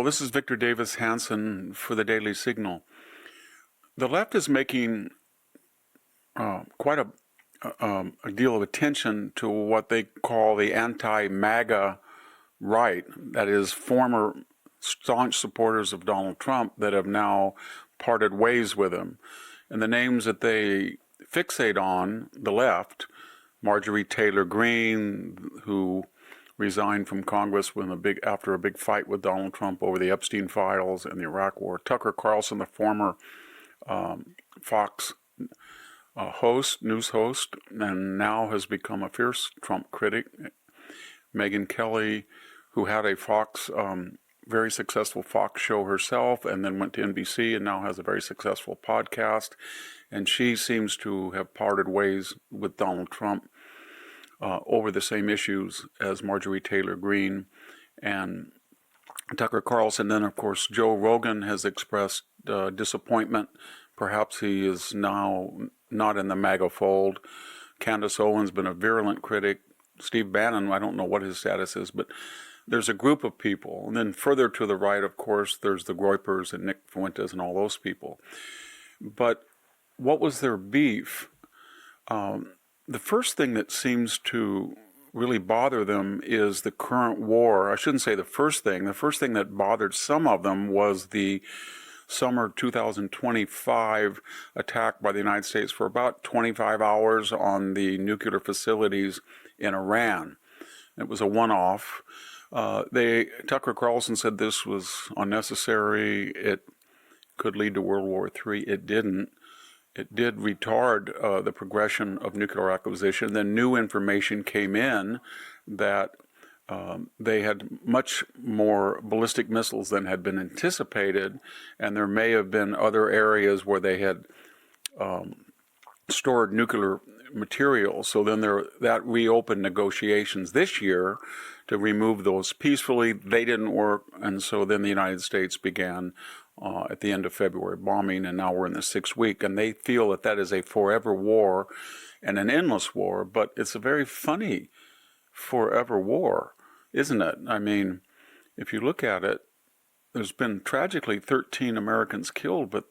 This is Victor Davis Hanson for the Daily Signal. The left is making quite a deal of attention to what they call the anti-MAGA right, that is, former staunch supporters of Donald Trump that have now parted ways with him. And the names that they fixate on, the left, Marjorie Taylor Greene, who resigned from Congress after a big fight with Donald Trump over the Epstein files and the Iraq War. Tucker Carlson, the former Fox news host, and now has become a fierce Trump critic. Megyn Kelly, who had a very successful Fox show herself and then went to NBC and now has a very successful podcast. And she seems to have parted ways with Donald Trump over the same issues as Marjorie Taylor Greene and Tucker Carlson. Then, of course, Joe Rogan has expressed disappointment. Perhaps he is now not in the MAGA fold. Candace Owens has been a virulent critic. Steve Bannon, I don't know what his status is, but there's a group of people. And then further to the right, of course, there's the Groypers and Nick Fuentes and all those people. But what was their beef? The first thing that seems to really bother them is the current war. I shouldn't say the first thing. The first thing that bothered some of them was the summer 2025 attack by the United States for about 25 hours on the nuclear facilities in Iran. It was a one-off. Tucker Carlson said this was unnecessary. It could lead to World War III. It didn't. It did retard the progression of nuclear acquisition. Then new information came in that they had much more ballistic missiles than had been anticipated, and there may have been other areas where they had stored nuclear material. So then that reopened negotiations this year to remove those peacefully. They didn't work, and so then the United States began at the end of February bombing, and now we're in the 6th week, and they feel that is a forever war and an endless war. But it's a very funny forever war, isn't it? I mean, if you look at it, there's been tragically 13 Americans killed, but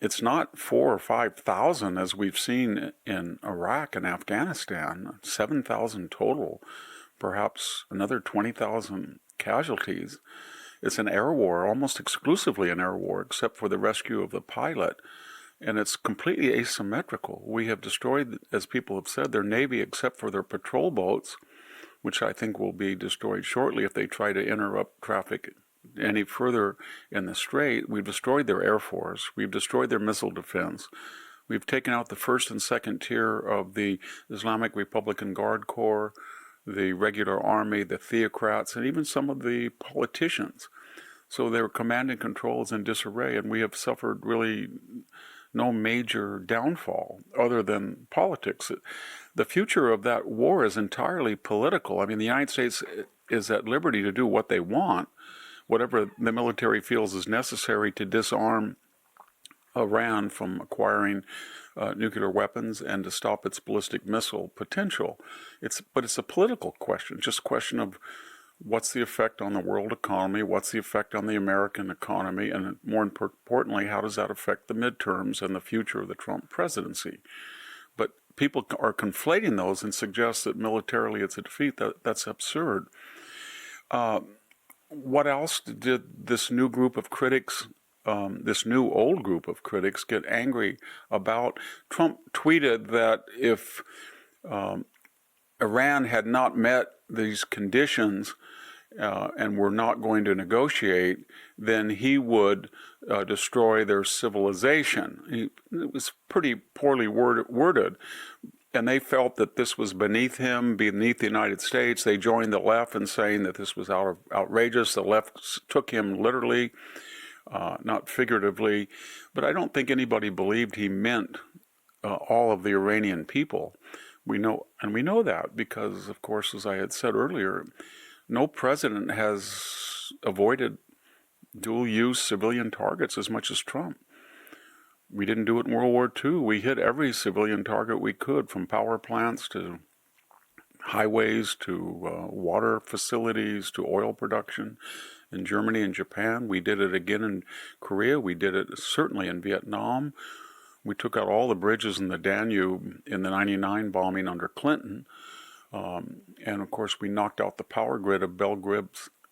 it's not 4,000 or 5,000 as we've seen in Iraq and Afghanistan. 7,000 total, perhaps another 20,000 casualties. It's an air war, almost exclusively an air war, except for the rescue of the pilot. And it's completely asymmetrical. We have destroyed, as people have said, their Navy except for their patrol boats, which I think will be destroyed shortly if they try to interrupt traffic any further in the Strait. We've destroyed their Air Force. We've destroyed their missile defense. We've taken out the first and second tier of the Islamic Republican Guard Corps, the regular army, the theocrats, and even some of the politicians. So their command and control is in disarray, and we have suffered really no major downfall other than politics. The future of that war is entirely political. I mean, the United States is at liberty to do what they want, whatever the military feels is necessary to disarm Iran from acquiring nuclear weapons and to stop its ballistic missile potential. But it's a political question, just a question of what's the effect on the world economy, what's the effect on the American economy, and more importantly, how does that affect the midterms and the future of the Trump presidency? But people are conflating those and suggest that militarily it's a defeat. That's absurd. What else did this new group of critics, this new old group of critics, get angry about? Trump tweeted that if Iran had not met these conditions and were not going to negotiate, then he would destroy their civilization. It was pretty poorly worded. And they felt that this was beneath him, beneath the United States. They joined the left in saying that this was outrageous. The left took him literally, not figuratively. But I don't think anybody believed he meant all of the Iranian people. We know that because, of course, as I had said earlier, no president has avoided dual-use civilian targets as much as Trump. We didn't do it in World War II. We hit every civilian target we could, from power plants to highways to water facilities to oil production. in Germany and Japan. We did it again in Korea. We did it certainly in Vietnam. We took out all the bridges in the Danube in the '99 bombing under Clinton. And of course, we knocked out the power grid of Belgrade,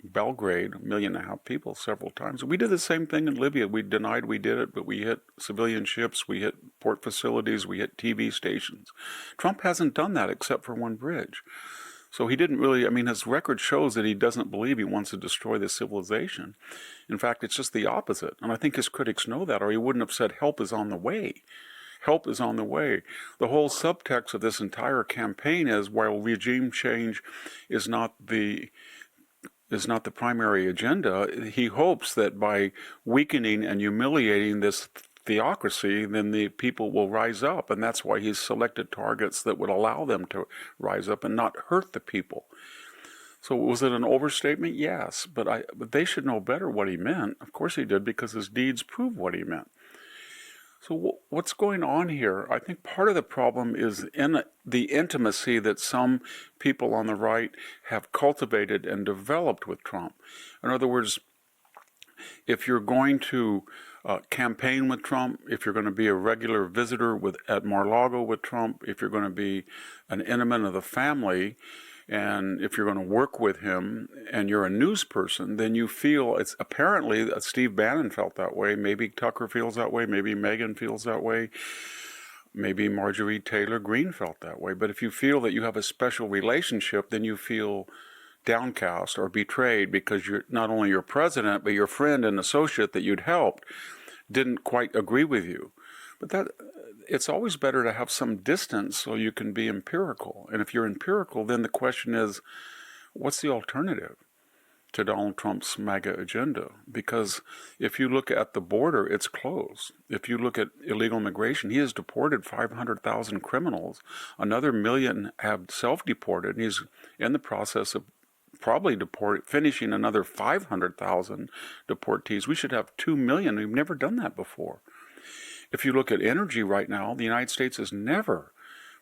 1.5 million people several times. We did the same thing in Libya. We denied we did it, but we hit civilian ships, we hit port facilities, we hit TV stations. Trump hasn't done that except for one bridge. So he didn't really, I mean, his record shows that he doesn't believe he wants to destroy the civilization. In fact, it's just the opposite. And I think his critics know that, or he wouldn't have said help is on the way. Help is on the way. The whole subtext of this entire campaign is, while regime change is not the primary agenda, he hopes that by weakening and humiliating this theocracy, then the people will rise up. And that's why he's selected targets that would allow them to rise up and not hurt the people. So was it an overstatement? Yes, but they should know better what he meant. Of course he did, because his deeds prove what he meant. So what's going on here? I think part of the problem is in the intimacy that some people on the right have cultivated and developed with Trump. In other words, if you're going to campaign with Trump, if you're going to be a regular visitor at Mar-a-Lago with Trump, if you're going to be an intimate of the family, and if you're going to work with him and you're a news person, then you feel it's apparently Steve Bannon felt that way. Maybe Tucker feels that way. Maybe Megyn feels that way. Maybe Marjorie Taylor Greene felt that way. But if you feel that you have a special relationship, then you feel downcast or betrayed because you're not only your president, but your friend and associate that you'd helped didn't quite agree with you. But it's always better to have some distance so you can be empirical. And if you're empirical, then the question is, what's the alternative to Donald Trump's MAGA agenda? Because if you look at the border, it's closed. If you look at illegal immigration, he has deported 500,000 criminals. Another million have self-deported, and he's in the process of probably finishing another 500,000 deportees. We should have 2 million. We've never done that before. If you look at energy right now, the United States has never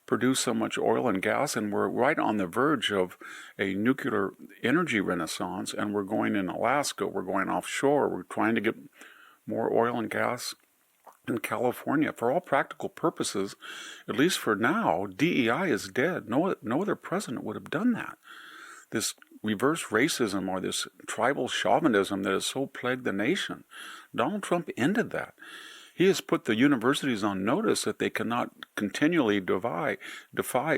produced so much oil and gas, and we're right on the verge of a nuclear energy renaissance, and we're going in Alaska, we're going offshore, we're trying to get more oil and gas in California. For all practical purposes, at least for now, DEI is dead. No other president would have done that. This reverse racism or this tribal chauvinism that has so plagued the nation, Donald Trump ended that. He has put the universities on notice that they cannot continually defy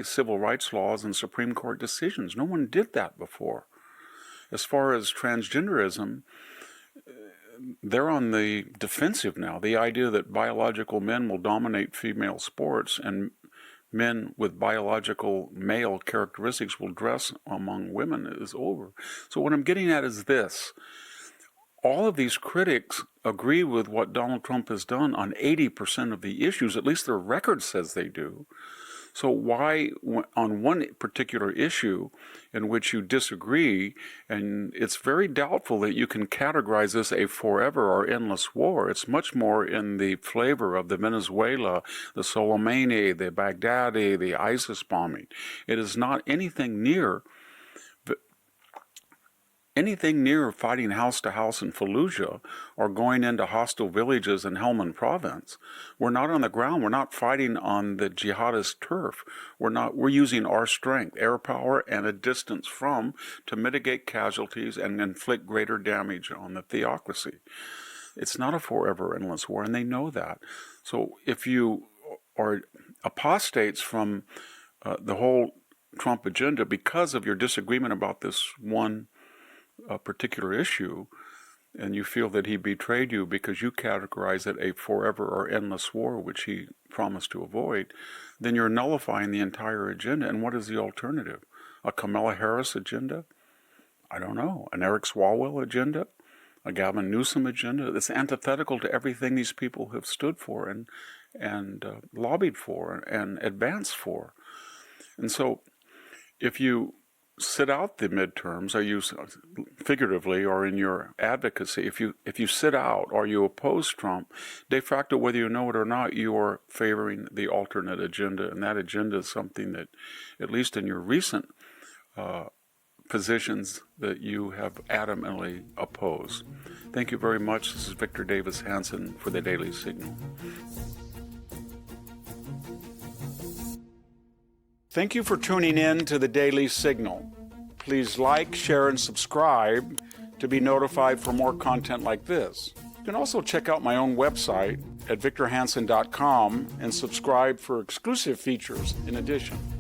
civil rights laws and Supreme Court decisions. No one did that before. As far as transgenderism, they're on the defensive now. The idea that biological men will dominate female sports and men with biological male characteristics will dress among women is over. So what I'm getting at is this. All of these critics agree with what Donald Trump has done on 80% of the issues. At least their record says they do. So why, on one particular issue in which you disagree, and it's very doubtful that you can categorize this a forever or endless war. It's much more in the flavor of the Venezuela, the Soleimani, the Baghdadi, the ISIS bombing. It is not anything near fighting house to house in Fallujah or going into hostile villages in Helmand province. We're not on the ground. We're not fighting on the jihadist turf. We're using our strength, air power, and a distance from to mitigate casualties and inflict greater damage on the theocracy. It's not a forever endless war, and they know that. So if you are apostates from the whole Trump agenda because of your disagreement about this one a particular issue, and you feel that he betrayed you because you categorize it a forever or endless war, which he promised to avoid, then you're nullifying the entire agenda. And what is the alternative? A Kamala Harris agenda? I don't know. An Eric Swalwell agenda? A Gavin Newsom agenda? It's antithetical to everything these people have stood for and lobbied for and advanced for. And so if you sit out the midterms, I use figuratively or in your advocacy, if you sit out or you oppose Trump, de facto, whether you know it or not, you are favoring the alternate agenda, and that agenda is something that, at least in your recent positions that you have adamantly opposed. Thank you very much. This is Victor Davis Hanson for the Daily Signal. Thank you for tuning in to the Daily Signal. Please like, share, and subscribe to be notified for more content like this. You can also check out my own website at victorhanson.com and subscribe for exclusive features in addition.